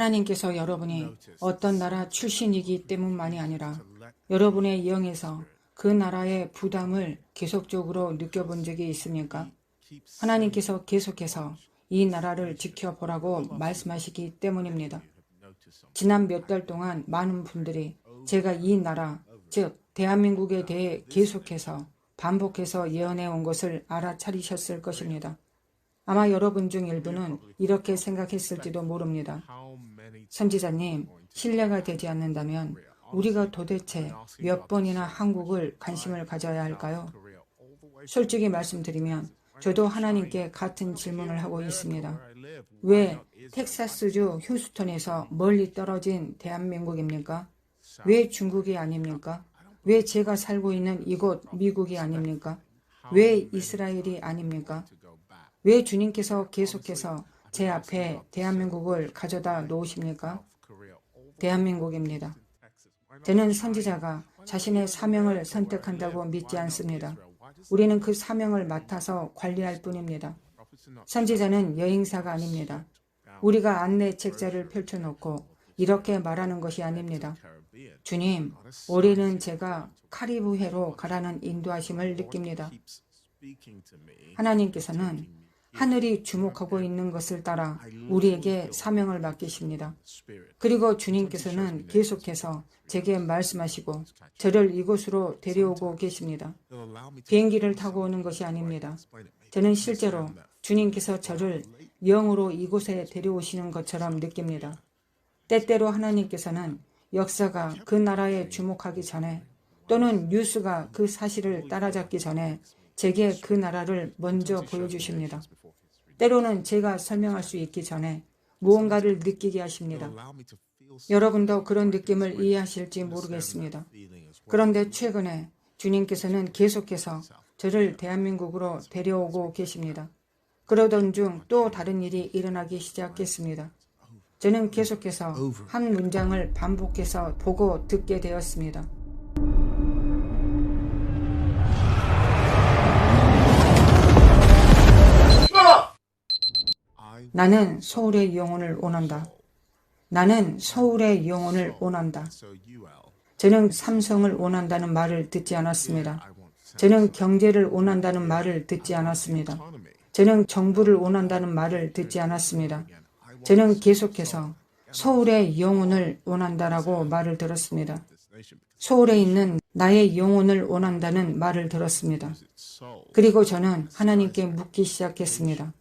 하나님께서 여러분이 어떤 나라 출신이기 때문만이 아니라 여러분의 영에서 그 나라의 부담을 계속적으로 느껴본 적이 있습니까? 하나님께서 계속해서 이 나라를 지켜보라고 말씀하시기 때문입니다. 지난 몇 달 동안 많은 분들이 제가 이 나라, 즉 대한민국에 대해 계속해서 반복해서 예언해 온 것을 알아차리셨을 것입니다. 아마 여러분 중 일부는 이렇게 생각했을지도 모릅니다. 선지자님, 신뢰가 되지 않는다면 우리가 도대체 몇 번이나 한국을 관심을 가져야 할까요? 솔직히 말씀드리면 저도 하나님께 같은 질문을 하고 있습니다. 왜 텍사스주 휴스턴에서 멀리 떨어진 대한민국입니까? 왜 중국이 아닙니까? 왜 제가 살고 있는 이곳 미국이 아닙니까? 왜 이스라엘이 아닙니까? 왜 주님께서 계속해서 제 앞에 대한민국을 가져다 놓으십니까? 대한민국입니다. 저는 선지자가 자신의 사명을 선택한다고 믿지 않습니다. 우리는 그 사명을 맡아서 관리할 뿐입니다. 선지자는 여행사가 아닙니다. 우리가 안내 책자를 펼쳐놓고 이렇게 말하는 것이 아닙니다. 주님, 올해는 제가 카리브해로 가라는 인도하심을 느낍니다. 하나님께서는 하늘이 주목하고 있는 것을 따라 우리에게 사명을 맡기십니다. 그리고 주님께서는 계속해서 제게 말씀하시고 저를 이곳으로 데려오고 계십니다. 비행기를 타고 오는 것이 아닙니다. 저는 실제로 주님께서 저를 영으로 이곳에 데려오시는 것처럼 느낍니다. 때때로 하나님께서는 역사가 그 나라에 주목하기 전에 또는 뉴스가 그 사실을 따라잡기 전에 제게 그 나라를 먼저 보여주십니다. 때로는 제가 설명할 수 있기 전에 무언가를 느끼게 하십니다. 여러분도 그런 느낌을 이해하실지 모르겠습니다. 그런데 최근에 주님께서는 계속해서 저를 대한민국으로 데려오고 계십니다. 그러던 중 또 다른 일이 일어나기 시작했습니다. 저는 계속해서 한 문장을 반복해서 보고 듣게 되었습니다. 나는 서울의 영혼을 원한다. 나는 서울의 영혼을 원한다. 저는 삼성을 원한다는 말을 듣지 않았습니다. 저는 경제를 원한다는 말을 듣지 않았습니다. 저는 정부를 원한다는 말을 듣지 않았습니다. 저는 계속해서 서울의 영혼을 원한다라고 말을 들었습니다. 서울에 있는 나의 영혼을 원한다는 말을 들었습니다. 그리고 저는 하나님께 묻기 시작했습니다.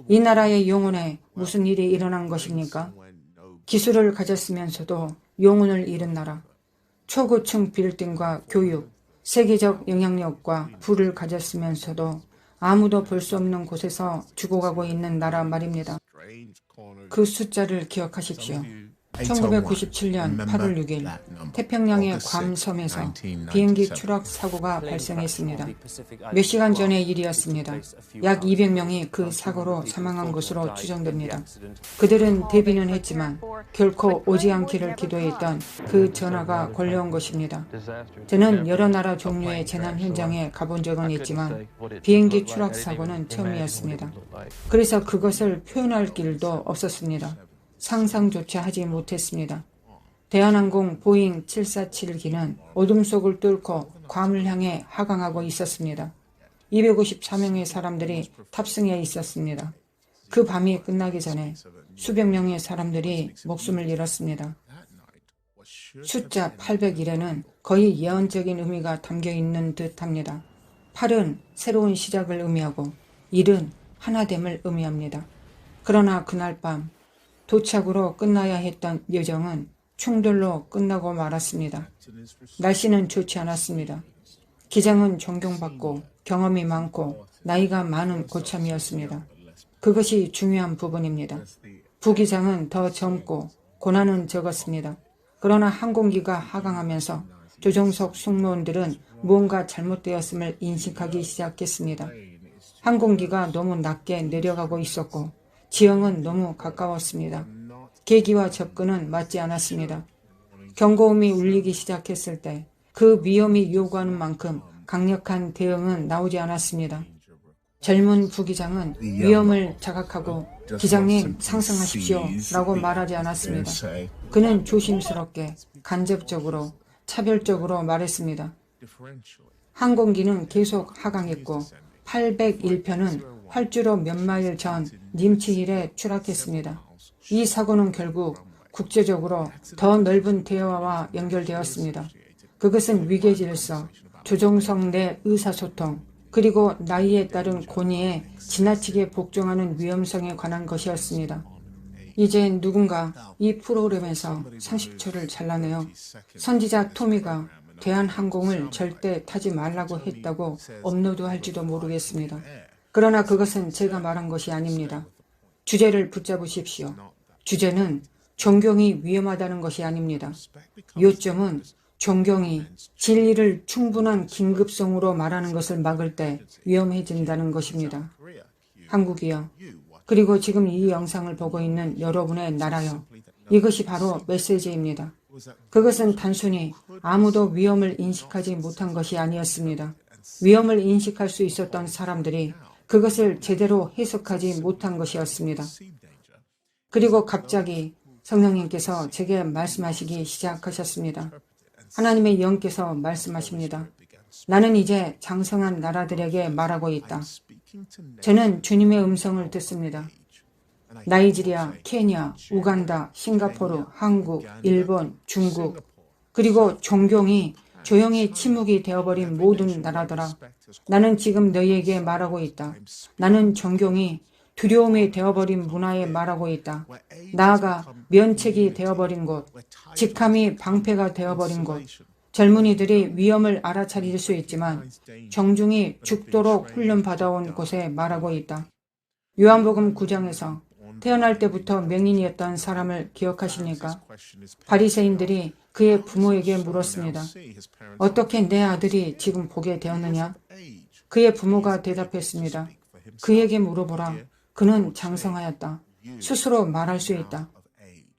이 나라의 영혼에 무슨 일이 일어난 것입니까? 기술을 가졌으면서도 영혼을 잃은 나라, 초고층 빌딩과 교육, 세계적 영향력과 부를 가졌으면서도 아무도 볼 수 없는 곳에서 죽어가고 있는 나라 말입니다. 그 숫자를 기억하십시오. 1997년 8월 6일 태평양의 괌섬에서 비행기 추락 사고가 발생했습니다. 몇 시간 전의 일이었습니다. 약 200명이 그 사고로 사망한 것으로 추정됩니다. 그들은 대비는 했지만 결코 오지 않기를 기도했던 그 전화가 걸려온 것입니다. 저는 여러 나라 종류의 재난 현장에 가본 적은 있지만 비행기 추락 사고는 처음이었습니다. 그래서 그것을 표현할 길도 없었습니다. 상상조차 하지 못했습니다. 대한항공 보잉 747기는 어둠 속을 뚫고 괌을 향해 하강하고 있었습니다. 254명의 사람들이 탑승해 있었습니다. 그 밤이 끝나기 전에 수백 명의 사람들이 목숨을 잃었습니다. 숫자 801에는 거의 예언적인 의미가 담겨 있는 듯합니다. 8은 새로운 시작을 의미하고 1은 하나됨을 의미합니다. 그러나 그날 밤 도착으로 끝나야 했던 여정은 충돌로 끝나고 말았습니다. 날씨는 좋지 않았습니다. 기장은 존경받고 경험이 많고 나이가 많은 고참이었습니다. 그것이 중요한 부분입니다. 부기장은 더 젊고 고난은 적었습니다. 그러나 항공기가 하강하면서 조종석 승무원들은 무언가 잘못되었음을 인식하기 시작했습니다. 항공기가 너무 낮게 내려가고 있었고 지형은 너무 가까웠습니다. 계기와 접근은 맞지 않았습니다. 경고음이 울리기 시작했을 때 그 위험이 요구하는 만큼 강력한 대응은 나오지 않았습니다. 젊은 부기장은 위험을 자각하고 기장님, 상승하십시오 라고 말하지 않았습니다. 그는 조심스럽게, 간접적으로, 차별적으로 말했습니다. 항공기는 계속 하강했고 801편은 활주로 몇 마일 전 님치힐에 추락했습니다. 이 사고는 결국 국제적으로 더 넓은 대화와 연결되었습니다. 그것은 위계질서, 조종석 내 의사소통, 그리고 나이에 따른 권위에 지나치게 복종하는 위험성에 관한 것이었습니다. 이제 누군가 이 프로그램에서 30초를 잘라내어 선지자 토미가 대한항공을 절대 타지 말라고 했다고 업로드할지도 모르겠습니다. 그러나 그것은 제가 말한 것이 아닙니다. 주제를 붙잡으십시오. 주제는 존경이 위험하다는 것이 아닙니다. 요점은 존경이 진리를 충분한 긴급성으로 말하는 것을 막을 때 위험해진다는 것입니다. 한국이여, 그리고 지금 이 영상을 보고 있는 여러분의 나라여, 이것이 바로 메시지입니다. 그것은 단순히 아무도 위험을 인식하지 못한 것이 아니었습니다. 위험을 인식할 수 있었던 사람들이 그것을 제대로 해석하지 못한 것이었습니다. 그리고 갑자기 성령님께서 제게 말씀하시기 시작하셨습니다. 하나님의 영께서 말씀하십니다. 나는 이제 장성한 나라들에게 말하고 있다. 저는 주님의 음성을 듣습니다. 나이지리아, 케냐, 우간다, 싱가포르, 한국, 일본, 중국, 그리고 존경이 조용히 침묵이 되어버린 모든 나라들아. 나는 지금 너희에게 말하고 있다. 나는 존경이 두려움이 되어버린 문화에 말하고 있다. 나아가 면책이 되어버린 곳, 직함이 방패가 되어버린 곳, 젊은이들이 위험을 알아차릴 수 있지만 정중히 죽도록 훈련받아온 곳에 말하고 있다. 요한복음 9장에서 태어날 때부터 맹인이었던 사람을 기억하십니까? 바리새인들이 그의 부모에게 물었습니다. 어떻게 내 아들이 지금 보게 되었느냐? 그의 부모가 대답했습니다. 그에게 물어보라. 그는 장성하였다. 스스로 말할 수 있다.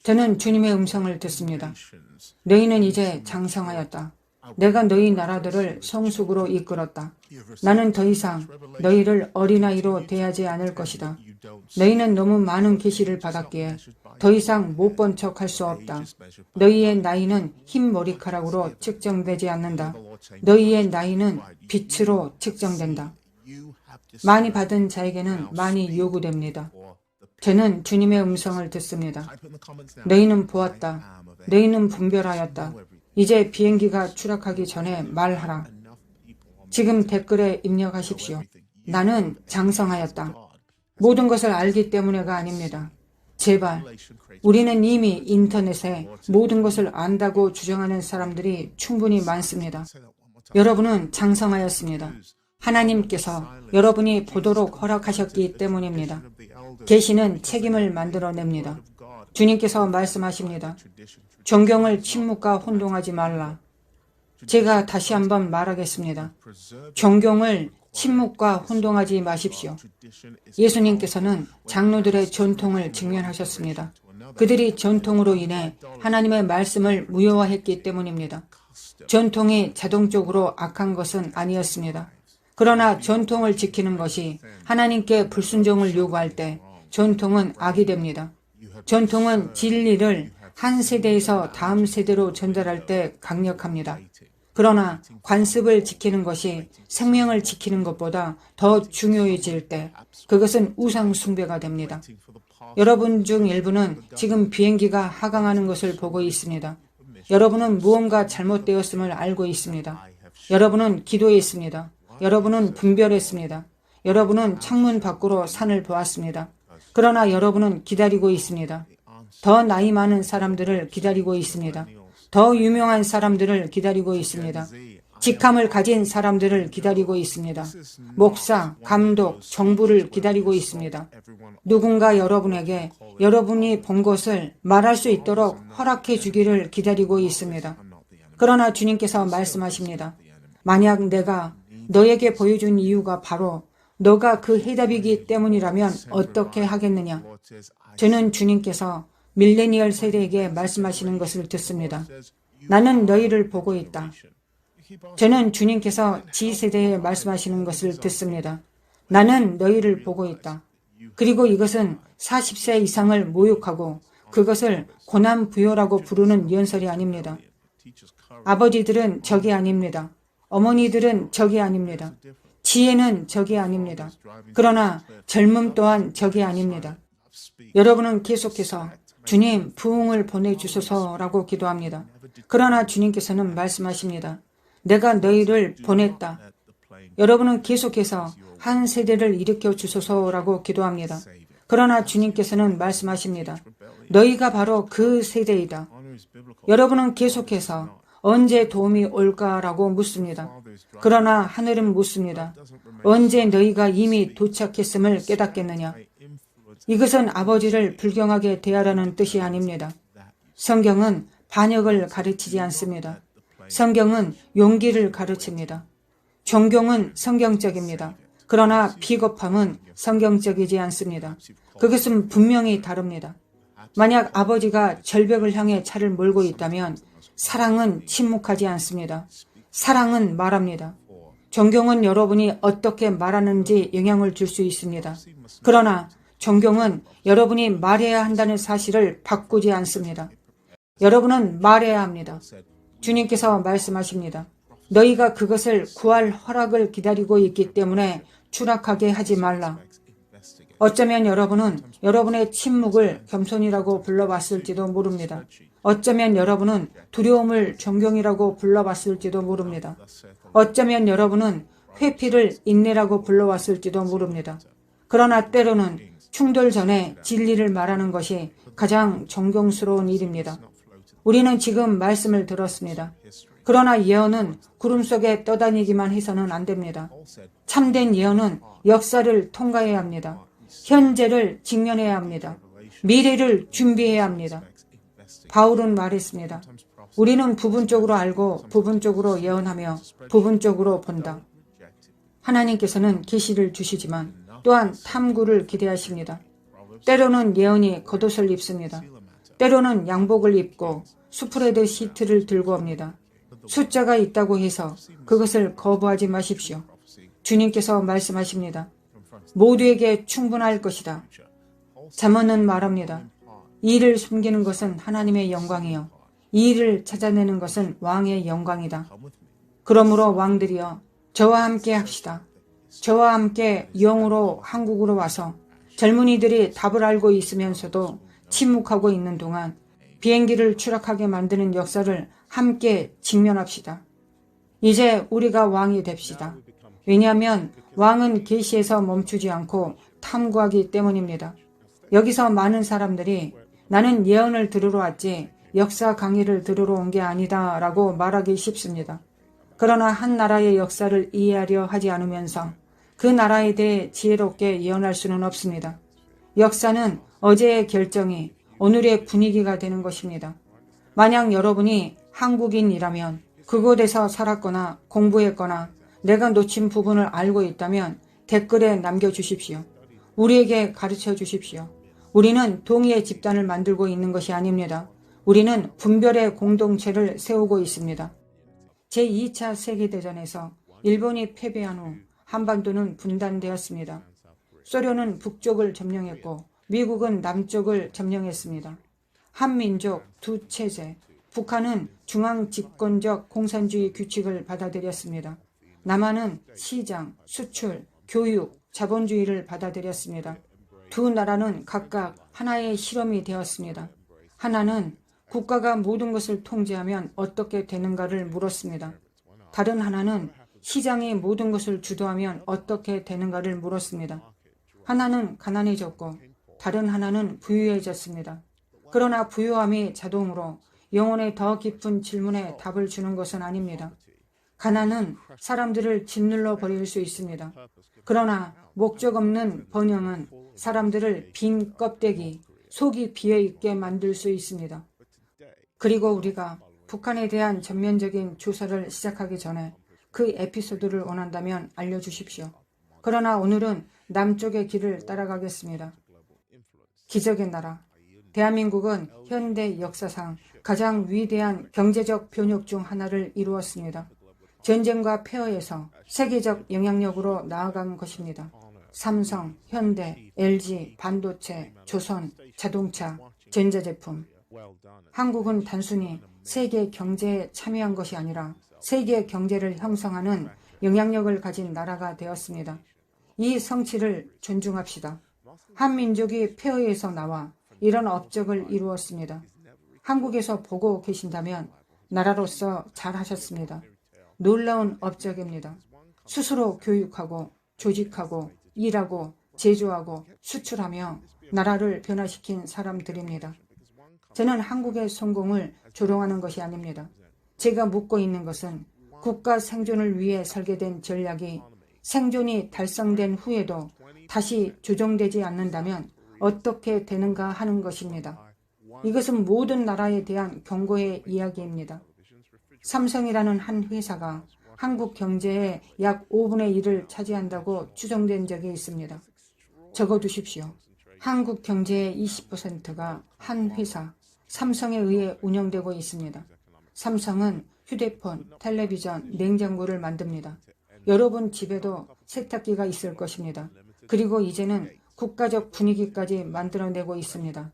저는 주님의 음성을 듣습니다. 너희는 이제 장성하였다. 내가 너희 나라들을 성숙으로 이끌었다. 나는 더 이상 너희를 어린아이로 대하지 않을 것이다. 너희는 너무 많은 계시를 받았기에 더 이상 못 본 척 할 수 없다. 너희의 나이는 흰 머리카락으로 측정되지 않는다. 너희의 나이는 빛으로 측정된다. 많이 받은 자에게는 많이 요구됩니다. 저는 주님의 음성을 듣습니다. 너희는 보았다. 너희는 분별하였다. 이제 비행기가 추락하기 전에 말하라. 지금 댓글에 입력하십시오. 나는 장성하였다. 모든 것을 알기 때문에가 아닙니다. 제발, 우리는 이미 인터넷에 모든 것을 안다고 주장하는 사람들이 충분히 많습니다. 여러분은 장성하였습니다. 하나님께서 여러분이 보도록 허락하셨기 때문입니다. 계시는 책임을 만들어냅니다. 주님께서 말씀하십니다. 존경을 침묵과 혼동하지 말라. 제가 다시 한번 말하겠습니다. 존경을 침묵과 혼동하지 마십시오. 예수님께서는 장로들의 전통을 직면하셨습니다. 그들이 전통으로 인해 하나님의 말씀을 무효화했기 때문입니다. 전통이 자동적으로 악한 것은 아니었습니다. 그러나 전통을 지키는 것이 하나님께 불순종을 요구할 때 전통은 악이 됩니다. 전통은 진리를 한 세대에서 다음 세대로 전달할 때 강력합니다. 그러나 관습을 지키는 것이 생명을 지키는 것보다 더 중요해질 때 그것은 우상 숭배가 됩니다. 여러분 중 일부는 지금 비행기가 하강하는 것을 보고 있습니다. 여러분은 무언가 잘못되었음을 알고 있습니다. 여러분은 기도했습니다. 여러분은 분별했습니다. 여러분은 창문 밖으로 산을 보았습니다. 그러나 여러분은 기다리고 있습니다. 더 나이 많은 사람들을 기다리고 있습니다. 더 유명한 사람들을 기다리고 있습니다. 직함을 가진 사람들을 기다리고 있습니다. 목사, 감독, 정부를 기다리고 있습니다. 누군가 여러분에게 여러분이 본 것을 말할 수 있도록 허락해 주기를 기다리고 있습니다. 그러나 주님께서 말씀하십니다. 만약 내가 너에게 보여준 이유가 바로 너가 그 해답이기 때문이라면 어떻게 하겠느냐? 저는 주님께서 밀레니얼 세대에게 말씀하시는 것을 듣습니다. 나는 너희를 보고 있다. 저는 주님께서 G세대에 말씀하시는 것을 듣습니다. 나는 너희를 보고 있다. 그리고 이것은 40세 이상을 모욕하고 그것을 고난부요라고 부르는 연설이 아닙니다. 아버지들은 적이 아닙니다. 어머니들은 적이 아닙니다. 지혜는 적이 아닙니다. 그러나 젊음 또한 적이 아닙니다. 여러분은 계속해서 주님 부흥을 보내주소서라고 기도합니다. 그러나 주님께서는 말씀하십니다. 내가 너희를 보냈다. 여러분은 계속해서 한 세대를 일으켜 주소서라고 기도합니다. 그러나 주님께서는 말씀하십니다. 너희가 바로 그 세대이다. 여러분은 계속해서 언제 도움이 올까라고 묻습니다. 그러나 하늘은 묻습니다. 언제 너희가 이미 도착했음을 깨닫겠느냐? 이것은 아버지를 불경하게 대하라는 뜻이 아닙니다. 성경은 반역을 가르치지 않습니다. 성경은 용기를 가르칩니다. 존경은 성경적입니다. 그러나 비겁함은 성경적이지 않습니다. 그것은 분명히 다릅니다. 만약 아버지가 절벽을 향해 차를 몰고 있다면 사랑은 침묵하지 않습니다. 사랑은 말합니다. 존경은 여러분이 어떻게 말하는지 영향을 줄 수 있습니다. 그러나 존경은 여러분이 말해야 한다는 사실을 바꾸지 않습니다. 여러분은 말해야 합니다. 주님께서 말씀하십니다. 너희가 그것을 구할 허락을 기다리고 있기 때문에 추락하게 하지 말라. 어쩌면 여러분은 여러분의 침묵을 겸손이라고 불러봤을지도 모릅니다. 어쩌면 여러분은 두려움을 존경이라고 불러봤을지도 모릅니다. 어쩌면 여러분은 회피를 인내라고 불러왔을지도 모릅니다. 그러나 때로는 충돌 전에 진리를 말하는 것이 가장 존경스러운 일입니다. 우리는 지금 말씀을 들었습니다. 그러나 예언은 구름 속에 떠다니기만 해서는 안 됩니다. 참된 예언은 역사를 통과해야 합니다. 현재를 직면해야 합니다. 미래를 준비해야 합니다. 바울은 말했습니다. 우리는 부분적으로 알고 부분적으로 예언하며 부분적으로 본다. 하나님께서는 계시를 주시지만 또한 탐구를 기대하십니다. 때로는 예언이 겉옷을 입습니다. 때로는 양복을 입고 수프레드 시트를 들고 옵니다. 숫자가 있다고 해서 그것을 거부하지 마십시오. 주님께서 말씀하십니다. 모두에게 충분할 것이다. 잠언은 말합니다. 이를 숨기는 것은 하나님의 영광이요 이를 찾아내는 것은 왕의 영광이다. 그러므로 왕들이여 저와 함께 합시다. 저와 함께 영으로 한국으로 와서 젊은이들이 답을 알고 있으면서도 침묵하고 있는 동안 비행기를 추락하게 만드는 역사를 함께 직면합시다. 이제 우리가 왕이 됩시다. 왜냐하면 왕은 계시에서 멈추지 않고 탐구하기 때문입니다. 여기서 많은 사람들이 나는 예언을 들으러 왔지 역사 강의를 들으러 온 게 아니다 라고 말하기 쉽습니다. 그러나 한 나라의 역사를 이해하려 하지 않으면서 그 나라에 대해 지혜롭게 예언할 수는 없습니다. 역사는 어제의 결정이 오늘의 분위기가 되는 것입니다. 만약 여러분이 한국인이라면 그곳에서 살았거나 공부했거나 내가 놓친 부분을 알고 있다면 댓글에 남겨주십시오. 우리에게 가르쳐 주십시오. 우리는 동의의 집단을 만들고 있는 것이 아닙니다. 우리는 분별의 공동체를 세우고 있습니다. 제2차 세계대전에서 일본이 패배한 후 한반도는 분단되었습니다. 소련은 북쪽을 점령했고 미국은 남쪽을 점령했습니다. 한민족, 두 체제, 북한은 중앙집권적 공산주의 규칙을 받아들였습니다. 남한은 시장, 수출, 교육, 자본주의를 받아들였습니다. 두 나라는 각각 하나의 실험이 되었습니다. 하나는 국가가 모든 것을 통제하면 어떻게 되는가를 물었습니다. 다른 하나는 시장이 모든 것을 주도하면 어떻게 되는가를 물었습니다. 하나는 가난해졌고 다른 하나는 부유해졌습니다. 그러나 부유함이 자동으로 영혼의 더 깊은 질문에 답을 주는 것은 아닙니다. 가난은 사람들을 짓눌러 버릴 수 있습니다. 그러나 목적 없는 번영은 사람들을 빈 껍데기, 속이 비어있게 만들 수 있습니다. 그리고 우리가 북한에 대한 전면적인 조사를 시작하기 전에 그 에피소드를 원한다면 알려주십시오. 그러나 오늘은 남쪽의 길을 따라가겠습니다. 기적의 나라. 대한민국은 현대 역사상 가장 위대한 경제적 변혁 중 하나를 이루었습니다. 전쟁과 폐허에서 세계적 영향력으로 나아간 것입니다. 삼성, 현대, LG, 반도체, 조선, 자동차, 전자제품. 한국은 단순히 세계 경제에 참여한 것이 아니라 세계 경제를 형성하는 영향력을 가진 나라가 되었습니다. 이 성취를 존중합시다. 한 민족이 폐허에서 나와 이런 업적을 이루었습니다. 한국에서 보고 계신다면 나라로서 잘하셨습니다. 놀라운 업적입니다. 스스로 교육하고 조직하고 일하고 제조하고 수출하며 나라를 변화시킨 사람들입니다. 저는 한국의 성공을 조롱하는 것이 아닙니다. 제가 묻고 있는 것은 국가 생존을 위해 설계된 전략이 생존이 달성된 후에도 다시 조정되지 않는다면 어떻게 되는가 하는 것입니다. 이것은 모든 나라에 대한 경고의 이야기입니다. 삼성이라는 한 회사가 한국 경제의 약 5분의 1을 차지한다고 추정된 적이 있습니다. 적어두십시오. 한국 경제의 20%가 한 회사, 삼성에 의해 운영되고 있습니다. 삼성은 휴대폰, 텔레비전, 냉장고를 만듭니다. 여러분 집에도 세탁기가 있을 것입니다. 그리고 이제는 국가적 분위기까지 만들어내고 있습니다.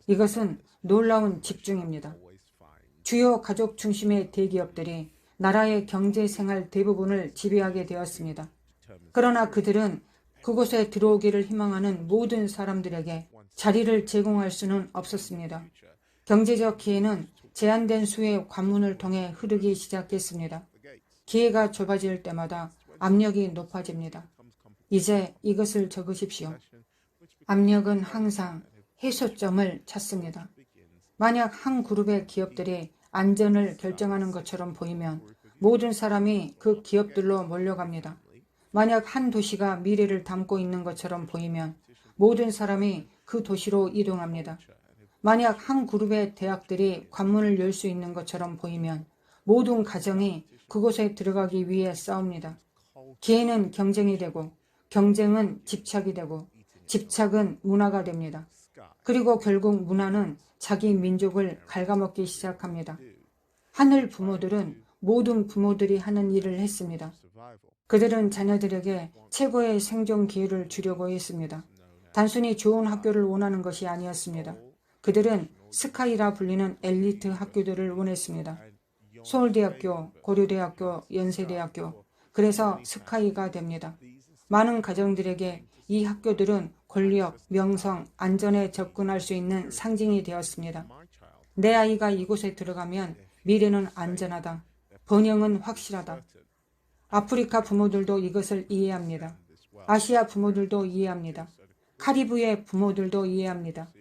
이것은 놀라운 집중입니다. 주요 가족 중심의 대기업들이 나라의 경제생활 대부분을 지배하게 되었습니다. 그러나 그들은 그곳에 들어오기를 희망하는 모든 사람들에게 자리를 제공할 수는 없었습니다. 경제적 기회는 제한된 수의 관문을 통해 흐르기 시작했습니다. 기회가 좁아질 때마다 압력이 높아집니다. 이제 이것을 적으십시오. 압력은 항상 해소점을 찾습니다. 만약 한 그룹의 기업들이 안전을 결정하는 것처럼 보이면 모든 사람이 그 기업들로 몰려갑니다. 만약 한 도시가 미래를 담고 있는 것처럼 보이면 모든 사람이 그 도시로 이동합니다. 만약 한 그룹의 대학들이 관문을 열 수 있는 것처럼 보이면 모든 가정이 그곳에 들어가기 위해 싸웁니다. 기회는 경쟁이 되고 경쟁은 집착이 되고 집착은 문화가 됩니다. 그리고 결국 문화는 자기 민족을 갉아먹기 시작합니다. 하늘 부모들은 모든 부모들이 하는 일을 했습니다. 그들은 자녀들에게 최고의 생존 기회를 주려고 했습니다. 단순히 좋은 학교를 원하는 것이 아니었습니다. 그들은 스카이라 불리는 엘리트 학교들을 원했습니다. 서울대학교, 고려대학교, 연세대학교, 그래서 스카이가 됩니다. 많은 가정들에게 이 학교들은 권력, 명성, 안전에 접근할 수 있는 상징이 되었습니다. 내 아이가 이곳에 들어가면 미래는 안전하다. 번영은 확실하다. 아프리카 부모들도 이것을 이해합니다. 아시아 부모들도 이해합니다. 카리브의 부모들도 이해합니다.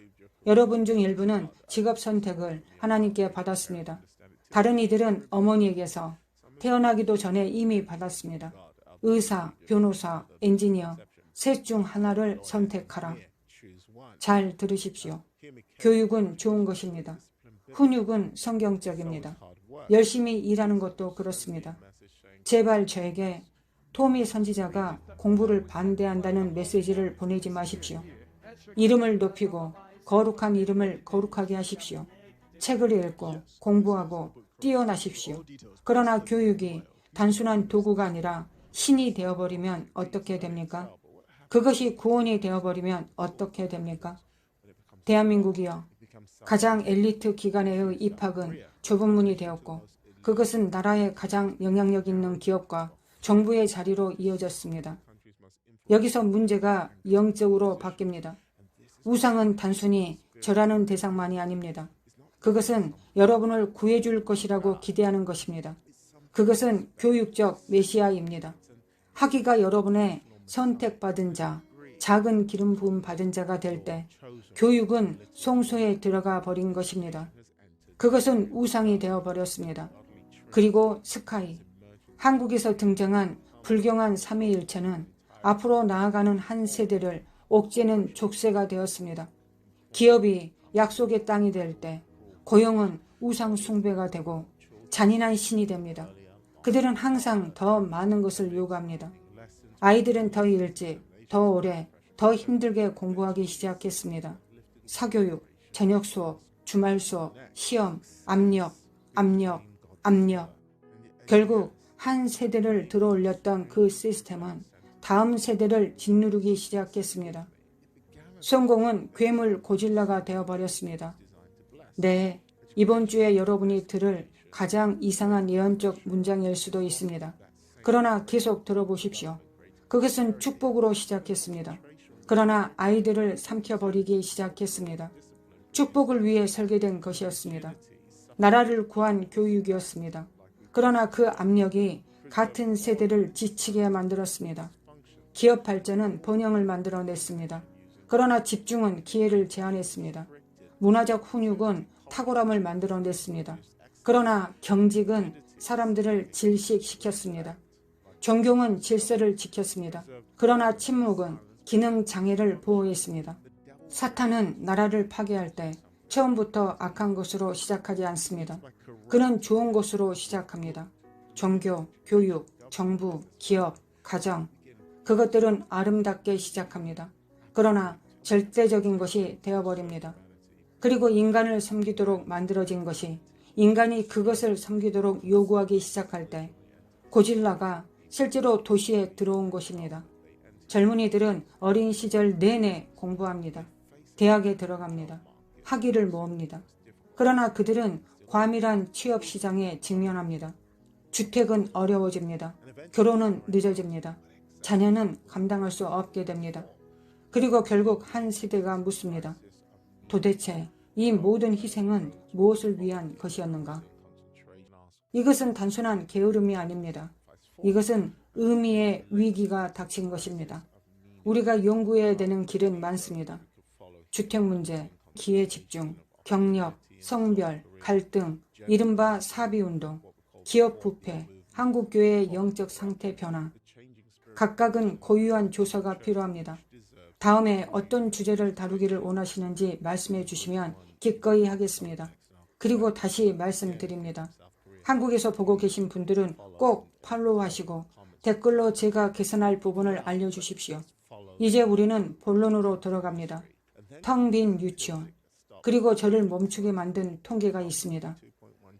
여러분 중 일부는 직업 선택을 하나님께 받았습니다. 다른 이들은 어머니에게서 태어나기도 전에 이미 받았습니다. 의사, 변호사, 엔지니어, 셋 중 하나를 선택하라. 잘 들으십시오. 교육은 좋은 것입니다. 훈육은 성경적입니다. 열심히 일하는 것도 그렇습니다. 제발 저에게 토미 선지자가 공부를 반대한다는 메시지를 보내지 마십시오. 이름을 높이고 거룩한 이름을 거룩하게 하십시오. 책을 읽고 공부하고 뛰어나십시오. 그러나 교육이 단순한 도구가 아니라 신이 되어버리면 어떻게 됩니까? 그것이 구원이 되어버리면 어떻게 됩니까? 대한민국이요. 가장 엘리트 기관의 입학은 좁은 문이 되었고 그것은 나라의 가장 영향력 있는 기업과 정부의 자리로 이어졌습니다. 여기서 문제가 영적으로 바뀝니다. 우상은 단순히 절하는 대상만이 아닙니다. 그것은 여러분을 구해줄 것이라고 기대하는 것입니다. 그것은 교육적 메시아입니다. 학위가 여러분의 선택받은 자, 작은 기름 부음 받은 자가 될 때 교육은 송소에 들어가 버린 것입니다. 그것은 우상이 되어버렸습니다. 그리고 스카이, 한국에서 등장한 불경한 삼위일체는 앞으로 나아가는 한 세대를 옥죄는 족쇄가 되었습니다. 기업이 약속의 땅이 될 때 고용은 우상 숭배가 되고 잔인한 신이 됩니다. 그들은 항상 더 많은 것을 요구합니다. 아이들은 더 일찍, 더 오래, 더 힘들게 공부하기 시작했습니다. 사교육, 저녁 수업, 주말 수업, 시험, 압력, 압력, 압력. 결국 한 세대를 들어올렸던 그 시스템은 다음 세대를 짓누르기 시작했습니다. 성공은 괴물 고질라가 되어버렸습니다. 네, 이번 주에 여러분이 들을 가장 이상한 예언적 문장일 수도 있습니다. 그러나 계속 들어보십시오. 그것은 축복으로 시작했습니다. 그러나 아이들을 삼켜버리기 시작했습니다. 축복을 위해 설계된 것이었습니다. 나라를 구한 교육이었습니다. 그러나 그 압력이 같은 세대를 지치게 만들었습니다. 기업 발전은 번영을 만들어냈습니다. 그러나 집중은 기회를 제한했습니다. 문화적 훈육은 탁월함을 만들어냈습니다. 그러나 경직은 사람들을 질식시켰습니다. 존경은 질서를 지켰습니다. 그러나 침묵은 기능 장애를 보호했습니다. 사탄은 나라를 파괴할 때 처음부터 악한 것으로 시작하지 않습니다. 그는 좋은 것으로 시작합니다. 종교, 교육, 정부, 기업, 가정, 그것들은 아름답게 시작합니다. 그러나 절대적인 것이 되어버립니다. 그리고 인간을 섬기도록 만들어진 것이 인간이 그것을 섬기도록 요구하기 시작할 때 고질라가 실제로 도시에 들어온 것입니다. 젊은이들은 어린 시절 내내 공부합니다. 대학에 들어갑니다. 학위를 모읍니다. 그러나 그들은 과밀한 취업 시장에 직면합니다. 주택은 어려워집니다. 결혼은 늦어집니다. 자녀는 감당할 수 없게 됩니다. 그리고 결국 한 세대가 묻습니다. 도대체 이 모든 희생은 무엇을 위한 것이었는가? 이것은 단순한 게으름이 아닙니다. 이것은 의미의 위기가 닥친 것입니다. 우리가 연구해야 되는 길은 많습니다. 주택 문제, 기회 집중, 경력, 성별, 갈등, 이른바 사비운동, 기업 부패, 한국교회의 영적 상태 변화. 각각은 고유한 조사가 필요합니다. 다음에 어떤 주제를 다루기를 원하시는지 말씀해 주시면 기꺼이 하겠습니다. 그리고 다시 말씀드립니다. 한국에서 보고 계신 분들은 꼭 팔로우하시고 댓글로 제가 개선할 부분을 알려주십시오. 이제 우리는 본론으로 들어갑니다. 텅 빈 유치원. 그리고 저를 멈추게 만든 통계가 있습니다.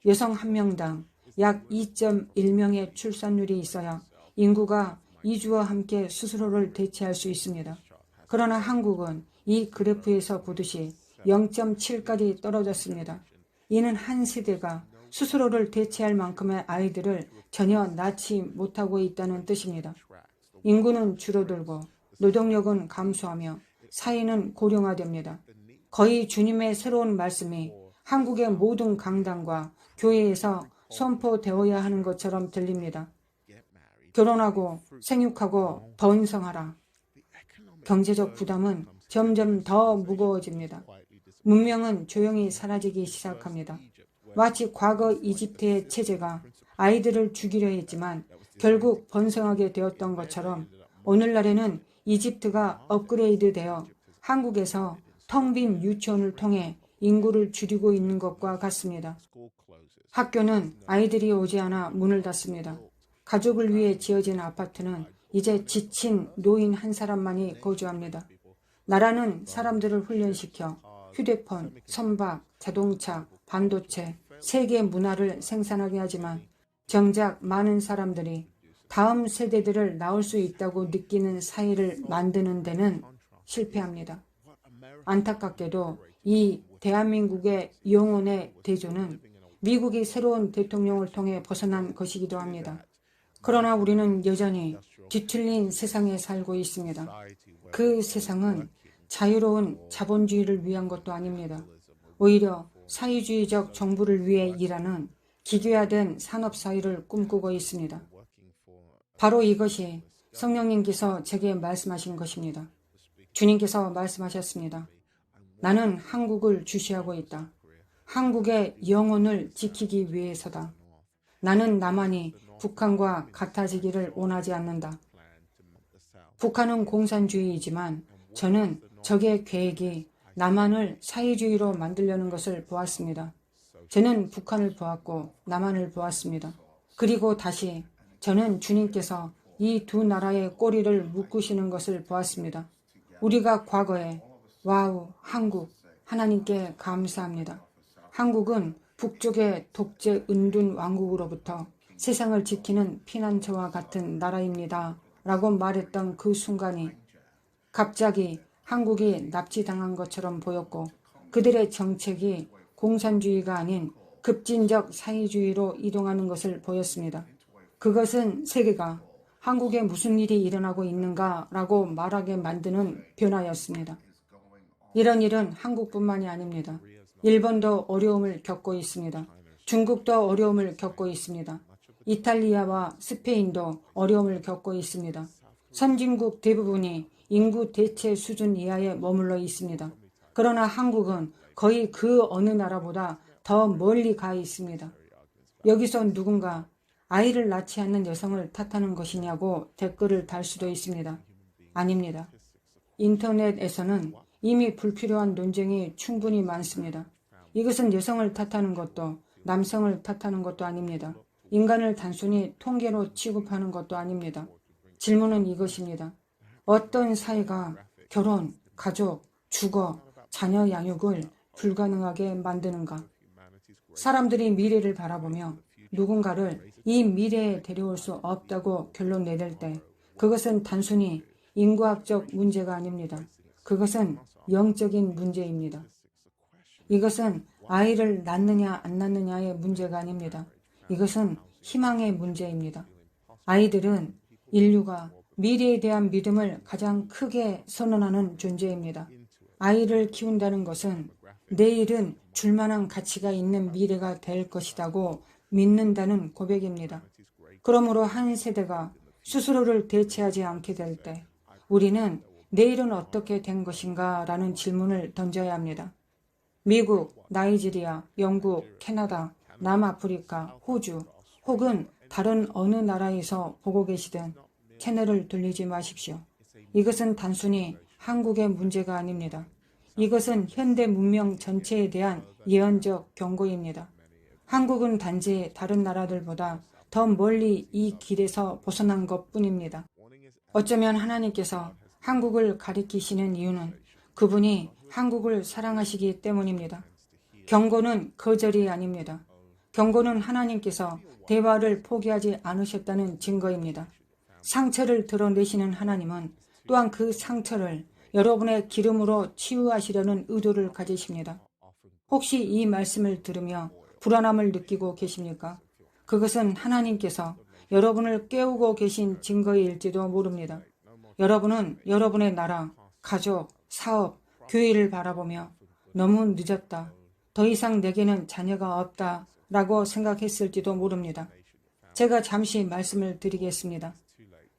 여성 한 명당 약 2.1명의 출산율이 있어야 인구가 이주와 함께 스스로를 대체할 수 있습니다. 그러나 한국은 이 그래프에서 보듯이 0.7까지 떨어졌습니다. 이는 한 세대가 스스로를 대체할 만큼의 아이들을 전혀 낳지 못하고 있다는 뜻입니다. 인구는 줄어들고 노동력은 감소하며 사회는 고령화됩니다. 거의 주님의 새로운 말씀이 한국의 모든 강당과 교회에서 선포되어야 하는 것처럼 들립니다. 결혼하고 생육하고 번성하라. 경제적 부담은 점점 더 무거워집니다. 문명은 조용히 사라지기 시작합니다. 마치 과거 이집트의 체제가 아이들을 죽이려 했지만 결국 번성하게 되었던 것처럼 오늘날에는 이집트가 업그레이드되어 한국에서 텅 빈 유치원을 통해 인구를 줄이고 있는 것과 같습니다. 학교는 아이들이 오지 않아 문을 닫습니다. 가족을 위해 지어진 아파트는 이제 지친 노인 한 사람만이 거주합니다. 나라는 사람들을 훈련시켜 휴대폰, 선박, 자동차, 반도체, 세계 문화를 생산하게 하지만 정작 많은 사람들이 다음 세대들을 낳을 수 있다고 느끼는 사회를 만드는 데는 실패합니다. 안타깝게도 이 대한민국의 영혼의 대조는 미국이 새로운 대통령을 통해 벗어난 것이기도 합니다. 그러나 우리는 여전히 뒤틀린 세상에 살고 있습니다. 그 세상은 자유로운 자본주의를 위한 것도 아닙니다. 오히려 사회주의적 정부를 위해 일하는 기계화된 산업사회를 꿈꾸고 있습니다. 바로 이것이 성령님께서 제게 말씀하신 것입니다. 주님께서 말씀하셨습니다. 나는 한국을 주시하고 있다. 한국의 영혼을 지키기 위해서다. 나는 남한이 북한과 같아지기를 원하지 않는다. 북한은 공산주의이지만 저는 적의 계획이 남한을 사회주의로 만들려는 것을 보았습니다. 저는 북한을 보았고 남한을 보았습니다. 그리고 다시 저는 주님께서 이 두 나라의 꼬리를 묶으시는 것을 보았습니다. 우리가 과거에 와우 한국 하나님께 감사합니다. 한국은 북쪽의 독재 은둔 왕국으로부터 세상을 지키는 피난처와 같은 나라입니다. 라고 말했던 그 순간이 갑자기 한국이 납치당한 것처럼 보였고 그들의 정책이 공산주의가 아닌 급진적 사회주의로 이동하는 것을 보였습니다. 그것은 세계가 한국에 무슨 일이 일어나고 있는가라고 말하게 만드는 변화였습니다. 이런 일은 한국뿐만이 아닙니다. 일본도 어려움을 겪고 있습니다. 중국도 어려움을 겪고 있습니다. 이탈리아와 스페인도 어려움을 겪고 있습니다. 선진국 대부분이 인구 대체 수준 이하에 머물러 있습니다. 그러나 한국은 거의 그 어느 나라보다 더 멀리 가 있습니다. 여기서 누군가 아이를 낳지 않는 여성을 탓하는 것이냐고 댓글을 달 수도 있습니다. 아닙니다. 인터넷에서는 이미 불필요한 논쟁이 충분히 많습니다. 이것은 여성을 탓하는 것도 남성을 탓하는 것도 아닙니다. 인간을 단순히 통계로 취급하는 것도 아닙니다. 질문은 이것입니다. 어떤 사회가 결혼, 가족, 주거, 자녀 양육을 불가능하게 만드는가? 사람들이 미래를 바라보며 누군가를 이 미래에 데려올 수 없다고 결론 내릴 때 그것은 단순히 인과학적 문제가 아닙니다. 그것은 영적인 문제입니다. 이것은 아이를 낳느냐 안 낳느냐의 문제가 아닙니다. 이것은 희망의 문제입니다. 아이들은 인류가 미래에 대한 믿음을 가장 크게 선언하는 존재입니다. 아이를 키운다는 것은 내일은 줄만한 가치가 있는 미래가 될 것이라고 믿는다는 고백입니다. 그러므로 한 세대가 스스로를 대체하지 않게 될 때 우리는 내일은 어떻게 된 것인가 라는 질문을 던져야 합니다. 미국, 나이지리아, 영국, 캐나다, 남아프리카, 호주 혹은 다른 어느 나라에서 보고 계시든 채널을 돌리지 마십시오. 이것은 단순히 한국의 문제가 아닙니다. 이것은 현대 문명 전체에 대한 예언적 경고입니다. 한국은 단지 다른 나라들보다 더 멀리 이 길에서 벗어난 것뿐입니다. 어쩌면 하나님께서 한국을 가리키시는 이유는 그분이 한국을 사랑하시기 때문입니다. 경고는 거절이 아닙니다. 경고는 하나님께서 대화를 포기하지 않으셨다는 증거입니다. 상처를 드러내시는 하나님은 또한 그 상처를 여러분의 기름으로 치유하시려는 의도를 가지십니다. 혹시 이 말씀을 들으며 불안함을 느끼고 계십니까? 그것은 하나님께서 여러분을 깨우고 계신 증거일지도 모릅니다. 여러분은 여러분의 나라, 가족, 사업, 교회를 바라보며 너무 늦었다. 더 이상 내게는 자녀가 없다. 라고 생각했을지도 모릅니다. 제가 잠시 말씀을 드리겠습니다.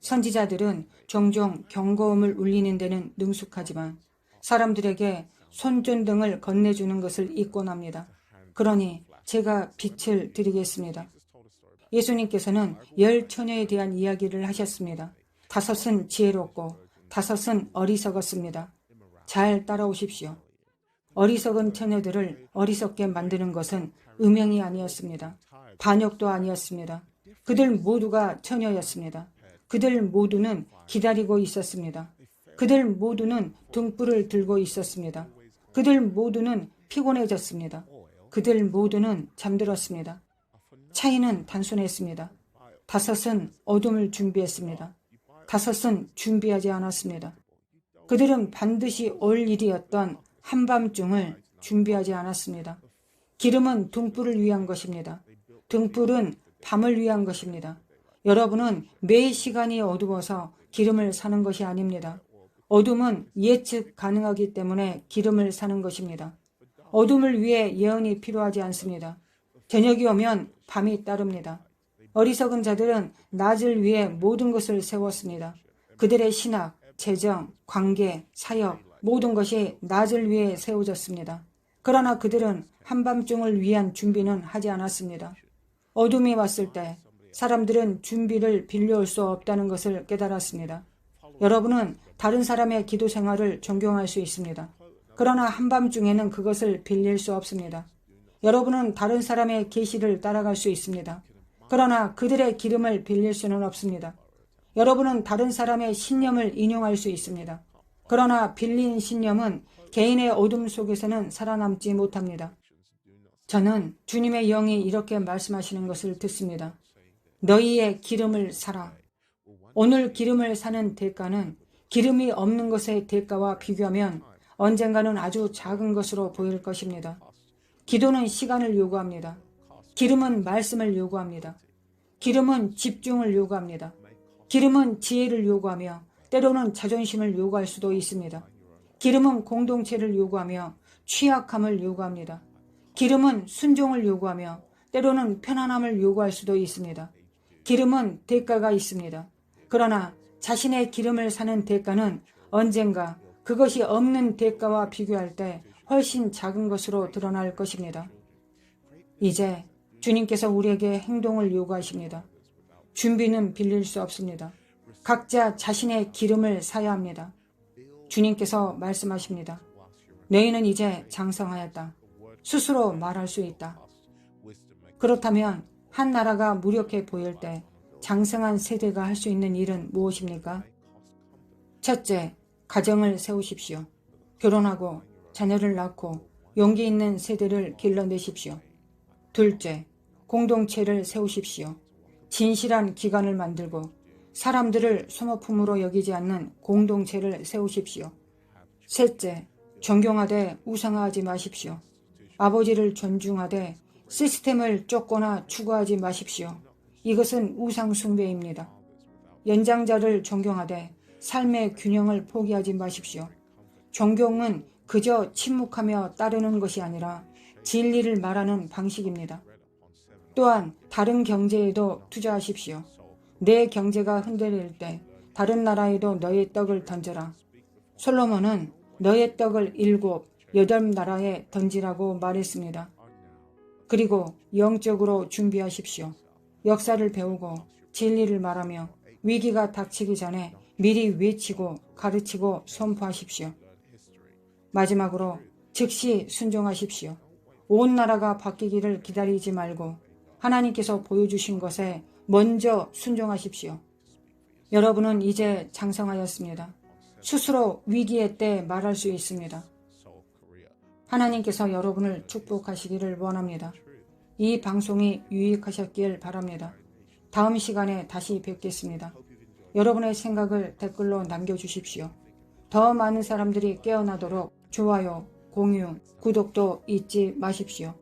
선지자들은 종종 경고음을 울리는 데는 능숙하지만 사람들에게 손전등을 건네주는 것을 잊곤 합니다. 그러니 제가 빛을 드리겠습니다. 예수님께서는 10 처녀에 대한 이야기를 하셨습니다. 5은 지혜롭고 5은 어리석었습니다. 잘 따라오십시오. 어리석은 처녀들을 어리석게 만드는 것은 음행이 아니었습니다. 반역도 아니었습니다. 그들 모두가 처녀였습니다. 그들 모두는 기다리고 있었습니다. 그들 모두는 등불을 들고 있었습니다. 그들 모두는 피곤해졌습니다. 그들 모두는 잠들었습니다. 차이는 단순했습니다. 5은 어둠을 준비했습니다. 5은 준비하지 않았습니다. 그들은 반드시 올 일이었던 한밤중을 준비하지 않았습니다. 기름은 등불을 위한 것입니다. 등불은 밤을 위한 것입니다. 여러분은 매 시간이 어두워서 기름을 사는 것이 아닙니다. 어둠은 예측 가능하기 때문에 기름을 사는 것입니다. 어둠을 위해 예언이 필요하지 않습니다. 저녁이 오면 밤이 따릅니다. 어리석은 자들은 낮을 위해 모든 것을 세웠습니다. 그들의 신학, 재정, 관계, 사역, 모든 것이 낮을 위해 세워졌습니다. 그러나 그들은 한밤중을 위한 준비는 하지 않았습니다. 어둠이 왔을 때 사람들은 준비를 빌려올 수 없다는 것을 깨달았습니다. 여러분은 다른 사람의 기도 생활을 존경할 수 있습니다. 그러나 한밤중에는 그것을 빌릴 수 없습니다. 여러분은 다른 사람의 계시를 따라갈 수 있습니다. 그러나 그들의 기름을 빌릴 수는 없습니다. 여러분은 다른 사람의 신념을 인용할 수 있습니다. 그러나 빌린 신념은 개인의 어둠 속에서는 살아남지 못합니다. 저는 주님의 영이 이렇게 말씀하시는 것을 듣습니다. 너희의 기름을 사라. 오늘 기름을 사는 대가는 기름이 없는 것의 대가와 비교하면 언젠가는 아주 작은 것으로 보일 것입니다. 기도는 시간을 요구합니다. 기름은 말씀을 요구합니다. 기름은 집중을 요구합니다. 기름은 지혜를 요구하며 때로는 자존심을 요구할 수도 있습니다. 기름은 공동체를 요구하며 취약함을 요구합니다. 기름은 순종을 요구하며 때로는 편안함을 요구할 수도 있습니다. 기름은 대가가 있습니다. 그러나 자신의 기름을 사는 대가는 언젠가 그것이 없는 대가와 비교할 때 훨씬 작은 것으로 드러날 것입니다. 이제 주님께서 우리에게 행동을 요구하십니다. 준비는 빌릴 수 없습니다. 각자 자신의 기름을 사야 합니다. 주님께서 말씀하십니다. 너희는 이제 장성하였다. 스스로 말할 수 있다. 그렇다면 한 나라가 무력해 보일 때 장성한 세대가 할 수 있는 일은 무엇입니까? 첫째, 가정을 세우십시오. 결혼하고 자녀를 낳고 용기 있는 세대를 길러내십시오. 둘째, 공동체를 세우십시오. 진실한 기관을 만들고 사람들을 소모품으로 여기지 않는 공동체를 세우십시오. 셋째, 존경하되 우상화하지 마십시오. 아버지를 존중하되 시스템을 쫓거나 추구하지 마십시오. 이것은 우상 숭배입니다. 연장자를 존경하되 삶의 균형을 포기하지 마십시오. 존경은 그저 침묵하며 따르는 것이 아니라 진리를 말하는 방식입니다. 또한 다른 경제에도 투자하십시오. 내 경제가 흔들릴 때 다른 나라에도 너의 떡을 던져라. 솔로몬은 너의 떡을 7, 8나라에 던지라고 말했습니다. 그리고 영적으로 준비하십시오. 역사를 배우고 진리를 말하며 위기가 닥치기 전에 미리 외치고 가르치고 선포하십시오. 마지막으로 즉시 순종하십시오. 온 나라가 바뀌기를 기다리지 말고 하나님께서 보여주신 것에 먼저 순종하십시오. 여러분은 이제 장성하였습니다. 스스로 위기의 때 말할 수 있습니다. 하나님께서 여러분을 축복하시기를 원합니다. 이 방송이 유익하셨길 바랍니다. 다음 시간에 다시 뵙겠습니다. 여러분의 생각을 댓글로 남겨주십시오. 더 많은 사람들이 깨어나도록 좋아요, 공유, 구독도 잊지 마십시오.